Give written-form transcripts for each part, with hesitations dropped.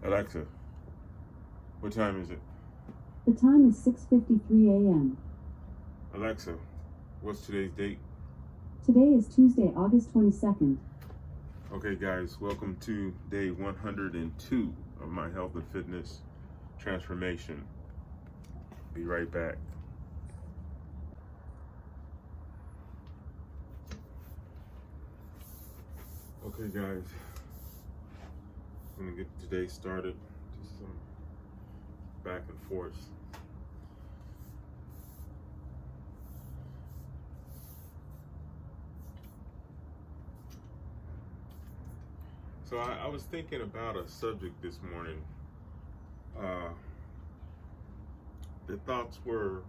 Alexa, what time is it? The time is 6:53 a.m. Alexa, what's today's date? Today is Tuesday, August 22nd. Okay, guys, welcome to day 102 of my health and fitness transformation. Be right back. Okay, guys, I'm gonna get today started. Just some back and forth. So I was thinking about a subject this morning. The thoughts were,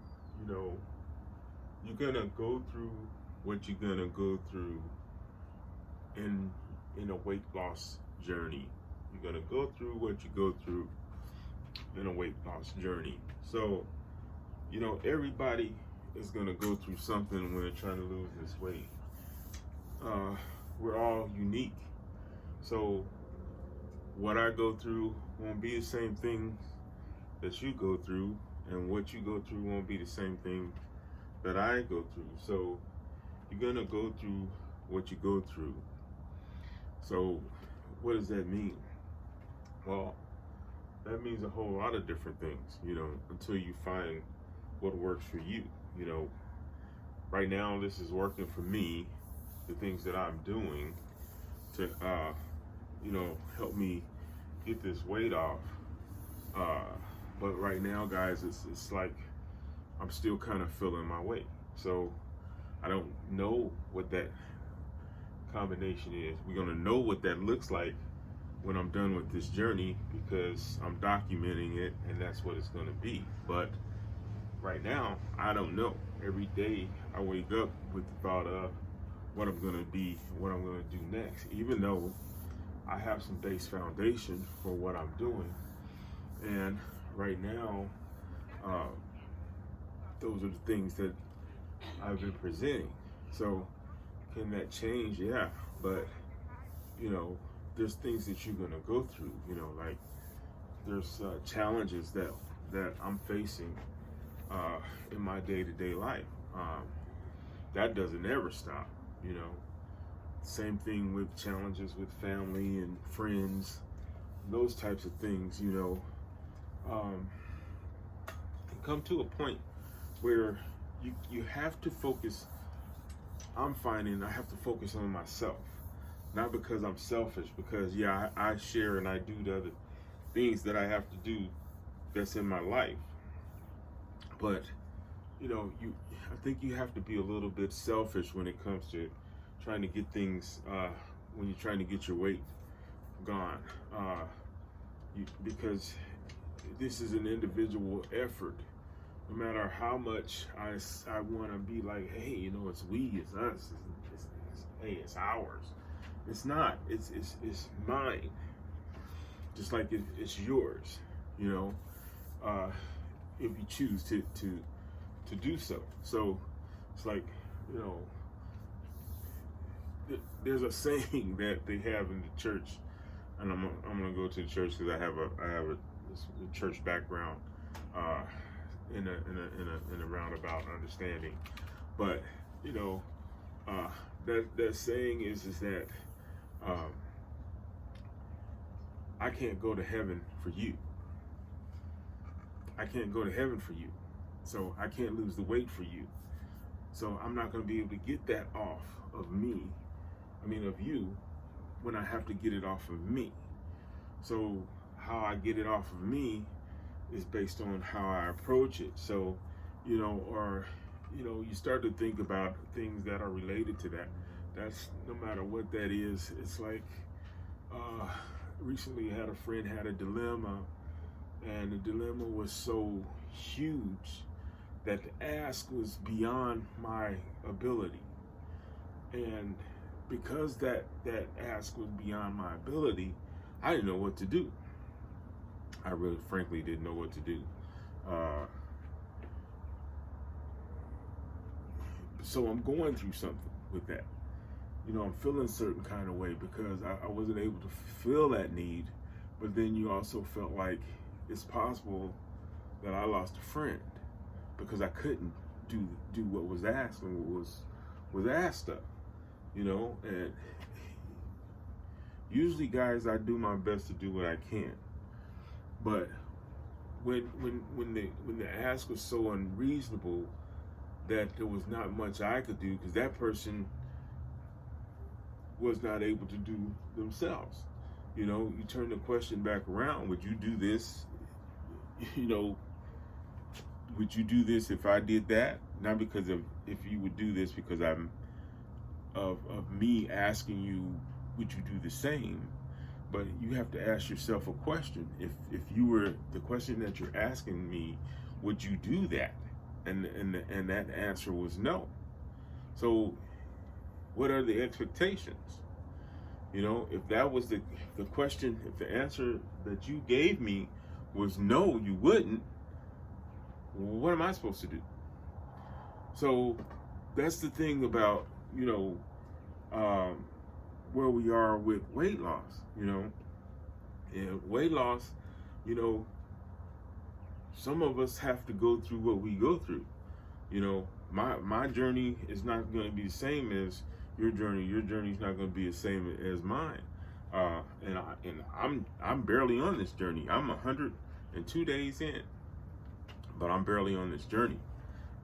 you're gonna go through what you're gonna go through in a weight loss journey. You're gonna go through what you go through in a weight loss journey. So, everybody is gonna go through something when they're trying to lose this weight. We're all unique. So what I go through won't be the same thing that you go through, and what you go through won't be the same thing that I go through. So you're gonna go through what you go through. So what does that mean? Well, that means a whole lot of different things, until you find what works for you. Right now this is working for me, the things that I'm doing to help me get this weight off. But right now, guys, it's like I'm still kind of feeling my weight. So I don't know what that combination is. We're gonna know what that looks like when I'm done with this journey, because I'm documenting it, and that's what it's gonna be. But right now, I don't know. Every day I wake up with the thought of what I'm gonna be, what I'm gonna do next, even though I have some base foundation for what I'm doing. And right now, those are the things that I've been presenting. So can that change? Yeah, but there's things that you're gonna go through. Like there's challenges that I'm facing in my day-to-day life. That doesn't ever stop. Same thing with challenges with family and friends, those types of things. Come to a point where you have to focus. I'm finding I have to focus on myself, not because I'm selfish, because I share and I do the other things that I have to do that's in my life. But I think you have to be a little bit selfish when it comes to trying to get things, when you're trying to get your weight gone, because this is an individual effort. No matter how much I want to be like, hey, it's we, it's us, hey, it's ours. It's not. It's mine. Just like it's yours. If you choose to do so. So it's like, there's a saying that they have in the church, and I'm gonna go to the church because I have a church background, in a roundabout understanding. But that saying is that I can't go to heaven for you. I can't go to heaven for you, so I can't lose the weight for you. So I'm not going to be able to get that off of me. Of you, when I have to get it off of me. So how I get it off of me is based on how I approach it. So, you start to think about things that are related to that. That's no matter what that is. It's like, recently I had a friend had a dilemma, and the dilemma was so huge that the ask was beyond my ability. And because that ask was beyond my ability, I didn't know what to do. I really, frankly, didn't know what to do. So I'm going through something with that. I'm feeling a certain kind of way because I wasn't able to feel that need, but then you also felt like it's possible that I lost a friend because I couldn't do what was asked and what was asked of, and usually, guys, I do my best to do what I can, but when the ask was so unreasonable that there was not much I could do because that person was not able to do themselves. You turn the question back around. Would you do this? Would you do this if I did that? Not because of if you would do this, because I'm of me asking you, would you do the same? But you have to ask yourself a question. If you were the question that you're asking me, would you do that? And that answer was no. So what are the expectations? If that was the question, if the answer that you gave me was no, you wouldn't, what am I supposed to do? So that's the thing about, where we are with weight loss, and weight loss, some of us have to go through what we go through. My journey is not going to be the same as your journey. Your journey is not going to be the same as mine. And I'm barely on this journey. I'm 102 days in, but I'm barely on this journey,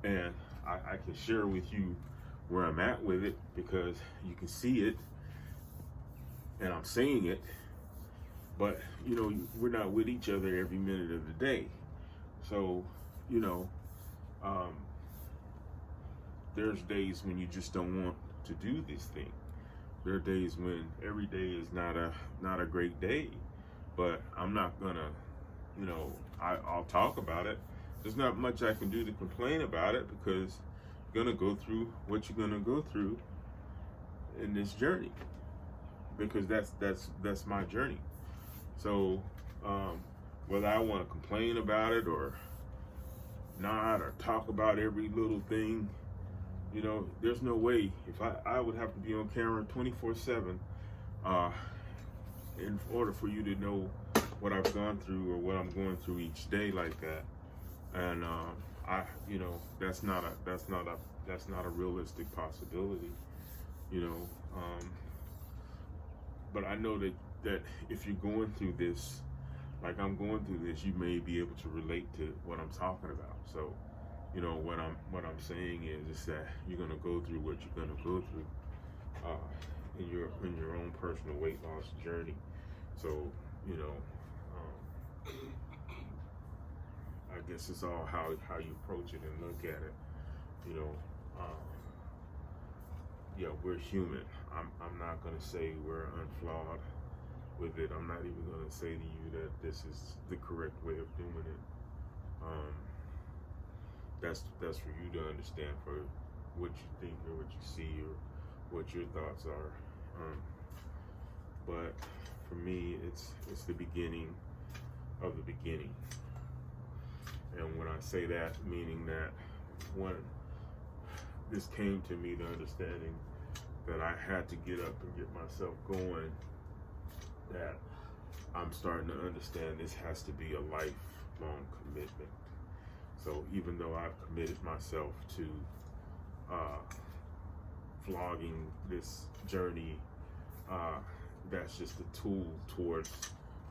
and I can share with you where I'm at with it because you can see it, and I'm saying it. But we're not with each other every minute of the day. So there's days when you just don't want to do this thing. There are days when every day is not a great day, but I'm not gonna, I'll talk about it. There's not much I can do to complain about it because you're gonna go through what you're gonna go through in this journey, because that's my journey. So whether I want to complain about it or not, or talk about every little thing, there's no way. If I would have to be on camera 24/7 in order for you to know what I've gone through or what I'm going through each day like that. And that's not a realistic possibility. But I know that if you're going through this, like I'm going through this, you may be able to relate to what I'm talking about. So, what I'm saying is that you're gonna go through what you're gonna go through in your own personal weight loss journey. So, I guess it's all how you approach it and look at it. Yeah, we're human. I'm not gonna say we're unflawed with it. I'm not even gonna say to you that this is the correct way of doing it. That's for you to understand, for what you think or what you see or what your thoughts are. But for me, it's the beginning of the beginning. And when I say that, meaning that when this came to me, the understanding that I had to get up and get myself going, that I'm starting to understand this has to be a lifelong commitment. So even though I've committed myself to vlogging this journey, that's just a tool towards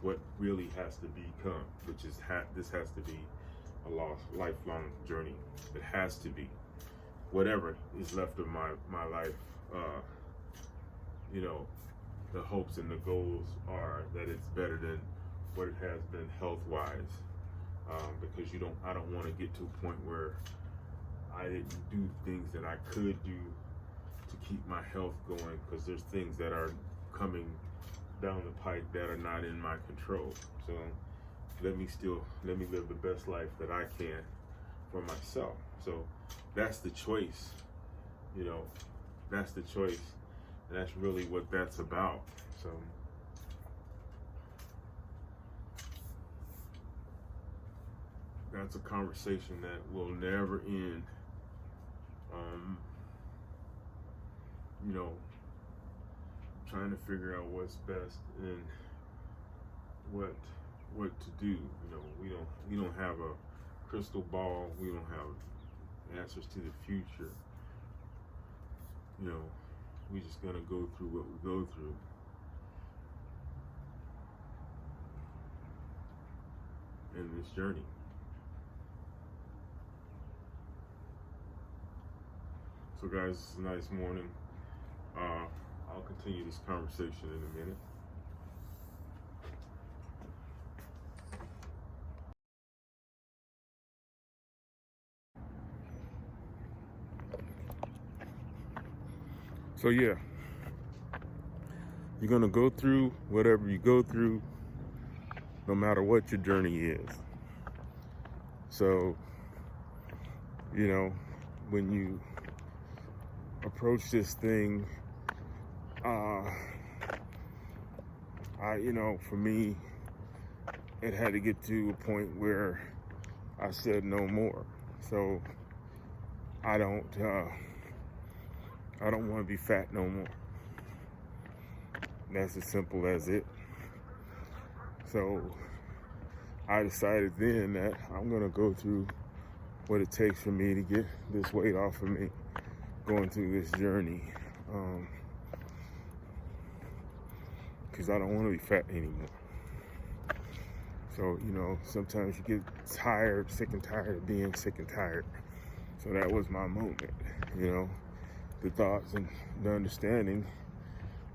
what really has to become, which is this has to be a lifelong journey. It has to be. Whatever is left of my life, the hopes and the goals are that it's better than what it has been health-wise, because I don't want to get to a point where I didn't do things that I could do to keep my health going, because there's things that are coming down the pike that are not in my control. So let me live the best life that I can for myself. So that's the choice, that's the choice. And that's really what that's about. So that's a conversation that will never end. you know, trying to figure out what's best and what to do. You know, we don't have a crystal ball. We don't have answers to the future. You know, we just gonna go through what we go through. In this journey. So guys, it's a nice morning. I'll continue this conversation in a minute. So yeah, you're gonna go through whatever you go through, no matter what your journey is. So, you know, when you approach this thing, for me, it had to get to a point where I said no more. So I don't want to be fat no more. That's as simple as it. So I decided then that I'm gonna go through what it takes for me to get this weight off of me, going through this journey. Because I don't want to be fat anymore. So, you know, sometimes you get tired, sick and tired of being sick and tired. So that was my moment, you know, the thoughts and the understanding,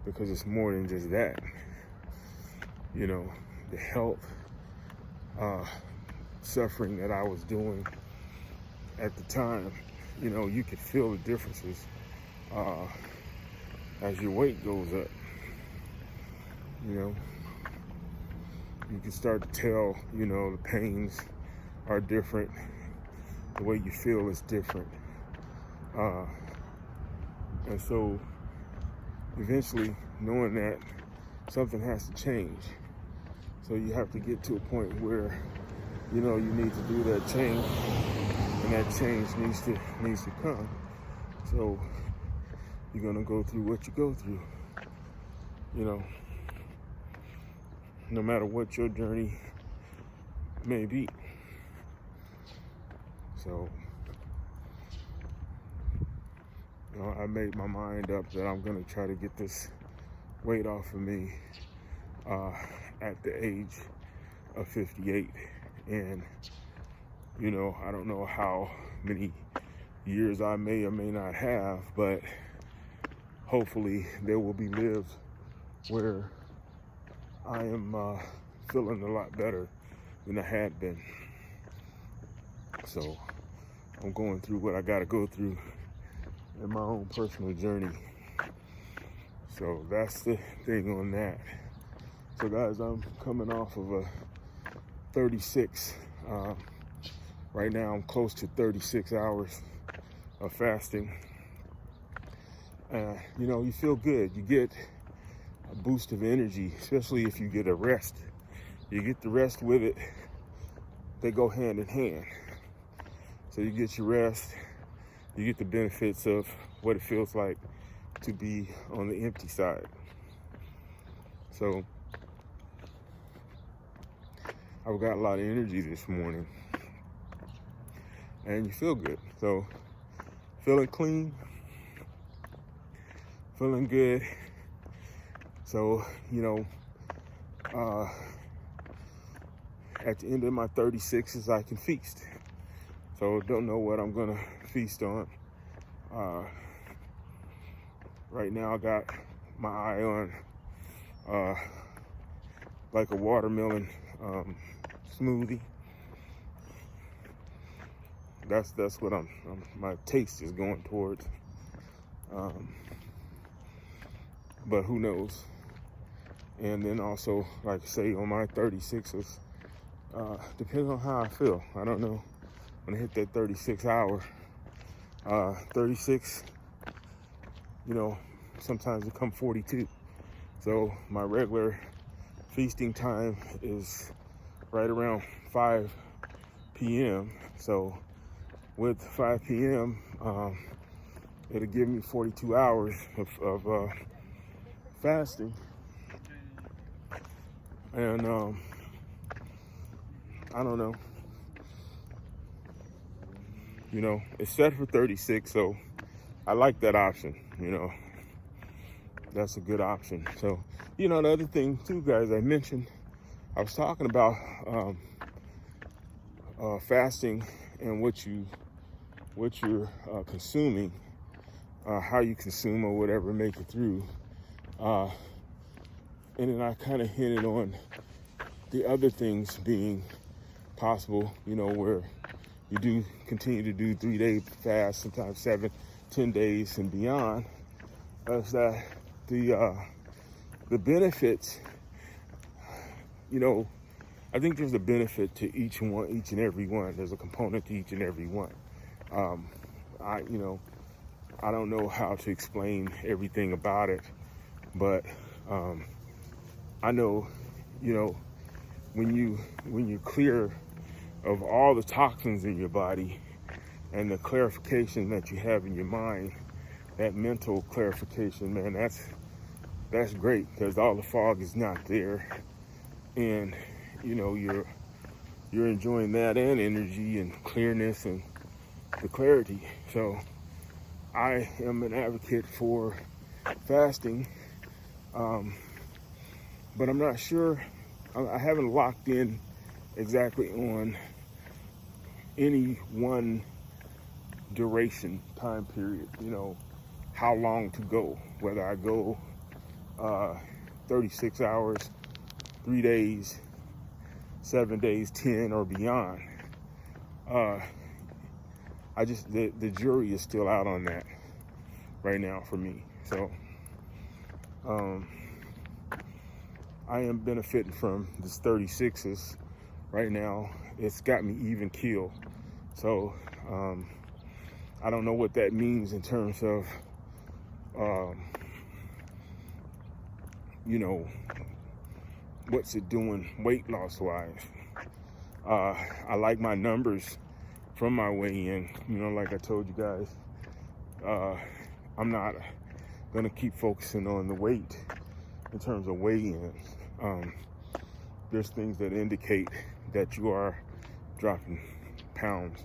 because it's more than just that. You know, the health suffering that I was doing at the time, you know, you could feel the differences as your weight goes up. You know, you can start to tell, you know, the pains are different. The way you feel is different. And so eventually, knowing that something has to change. So you have to get to a point where, you know, you need to do that change, and that change needs to come. So you're gonna go through what you go through, you know, no matter what your journey may be. So, you know, I made my mind up that I'm gonna try to get this weight off of me at the age of 58. And, you know, I don't know how many years I may or may not have, but hopefully there will be lived where I am feeling a lot better than I had been. So I'm going through what I gotta go through in my own personal journey. So that's the thing on that. So guys, I'm coming off of a 36. Right now I'm close to 36 hours of fasting. You know, you feel good. You get a boost of energy, especially if you get a rest. You get the rest with it. They go hand in hand. So you get your rest, you get the benefits of what it feels like to be on the empty side. So I've got a lot of energy this morning, and you feel good. So feeling clean, feeling good. So, you know, at the end of my 36s, I can feast. So don't know what I'm gonna feast on. Right now I got my eye on like a watermelon smoothie. That's what my taste is going towards. But who knows? And then also, like I say, on my 36s, depends on how I feel. I don't know. When I hit that 36 hour, 36, you know, sometimes it come 42. So my regular feasting time is right around 5 p.m. So with 5 p.m., it'll give me 42 hours of fasting. And I don't know. You know, it's set for 36, so I like that option. You know, that's a good option. So, you know, the other thing too, guys, I mentioned, I was talking about fasting and what you're consuming, how you consume or whatever, make it through. And then I kind of hinted on the other things being possible, you know, where you do continue to do 3-day fast, sometimes 7, 10 days and beyond. Is that the benefits, you know, I think there's a benefit to each and every one. There's a component to each and every one. I don't know how to explain everything about it, but I know, you know, when you're clear of all the toxins in your body and the clarification that you have in your mind, that mental clarification, man, that's great, because all the fog is not there, and you know, you're enjoying that and energy and clearness and the clarity. So I am an advocate for fasting, but I'm not sure, I haven't locked in exactly on any one duration time period, you know, how long to go, whether I go 36 hours, 3 days, 7 days, 10 or beyond. The jury is still out on that right now for me. So I am benefiting from this 36s right now. It's got me even keel. So I don't know what that means in terms of you know, what's it doing weight loss wise. I like my numbers from my weigh-in. You know, like I told you guys, I'm not gonna keep focusing on the weight in terms of weigh-ins. There's things that indicate that you are dropping pounds.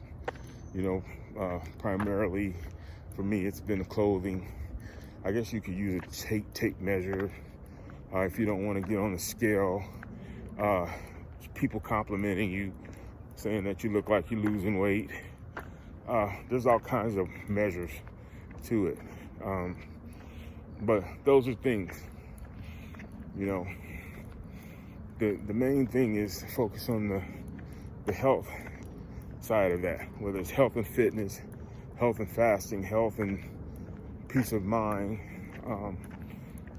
You know, primarily for me, it's been the clothing. I guess you could use a tape measure if you don't want to get on the scale. People complimenting you, saying that you look like you're losing weight. There's all kinds of measures to it. But those are things, you know. The main thing is focus on the health side of that, whether it's health and fitness, health and fasting, health and peace of mind.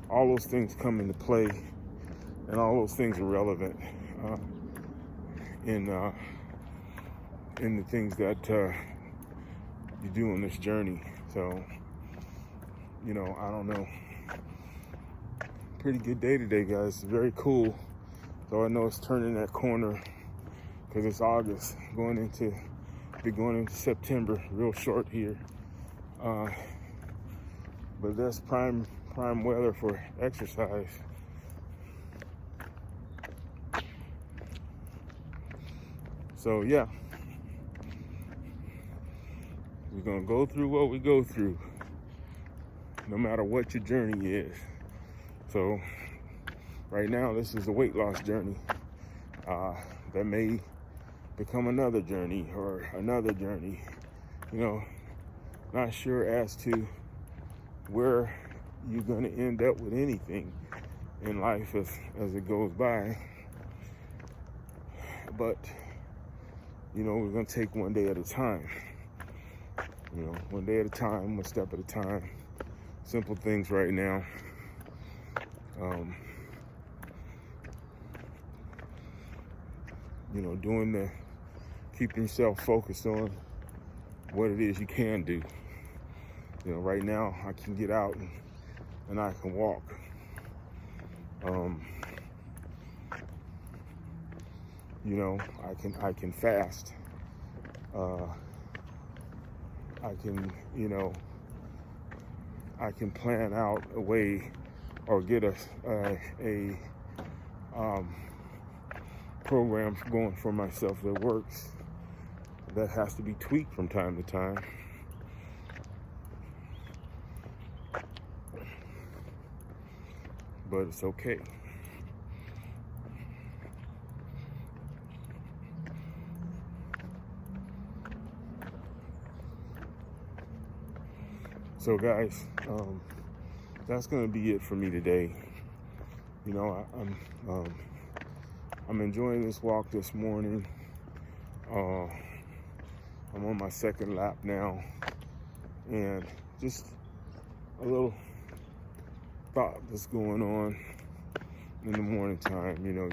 All those things come into play, and all those things are relevant in the things that you do on this journey. So, you know, I don't know. Pretty good day today, guys. Very cool. So I know it's turning that corner because it's August, going into September, real short here. But that's prime weather for exercise. So yeah, we're gonna go through what we go through, no matter what your journey is. So right now, this is a weight loss journey. That may become another journey or another journey. You know, not sure as to where you're going to end up with anything in life as it goes by. But, you know, we're going to take one day at a time. You know, one day at a time, one step at a time. Simple things right now. You know, keeping yourself focused on what it is you can do. You know, right now I can get out and I can walk. You know, I can fast. I can, you know, I can plan out a way or get a program going for myself that works. That has to be tweaked from time to time. But it's okay. So guys, that's gonna be it for me today. You know, I'm enjoying this walk this morning. I'm on my second lap now, and just a little thought that's going on in the morning time. You know,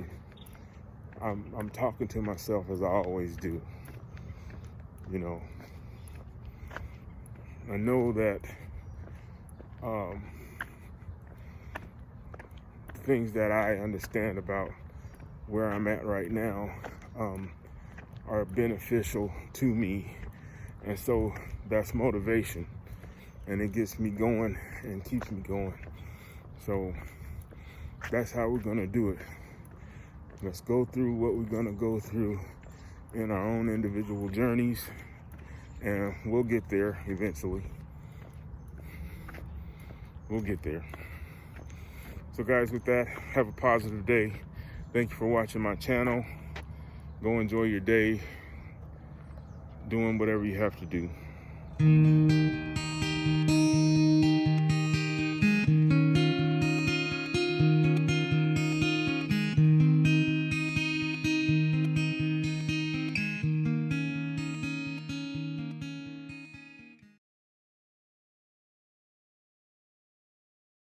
I'm talking to myself as I always do. You know, I know that things that I understand about where I'm at right now are beneficial to me, and so that's motivation, and it gets me going and keeps me going. So that's how we're gonna do it. Let's go through what we're gonna go through in our own individual journeys, and we'll get there eventually. We'll get there. So guys, with that, have a positive day. Thank you for watching my channel. Go enjoy your day, doing whatever you have to do.